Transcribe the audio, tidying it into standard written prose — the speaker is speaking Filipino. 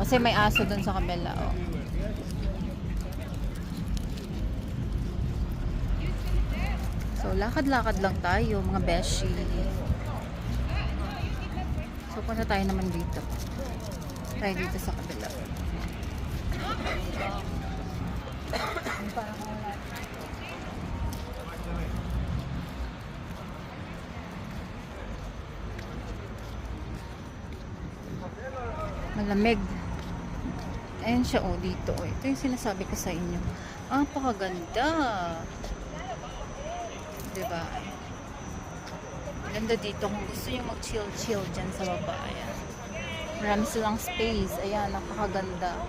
Kasi may aso dun sa kabila, oh. So, lakad-lakad lang tayo, mga beshi. So, punta tayo naman dito. Tayo dito sa kabila. Malamig. Ayan siya, oh, dito. Oh. Ito yung sinasabi ko sa inyo. Ang pakaganda. Diba? Ganda dito kung gusto nyo mag-chill-chill dyan sa baba. Ayan. Marami silang space. Ayan, napakaganda.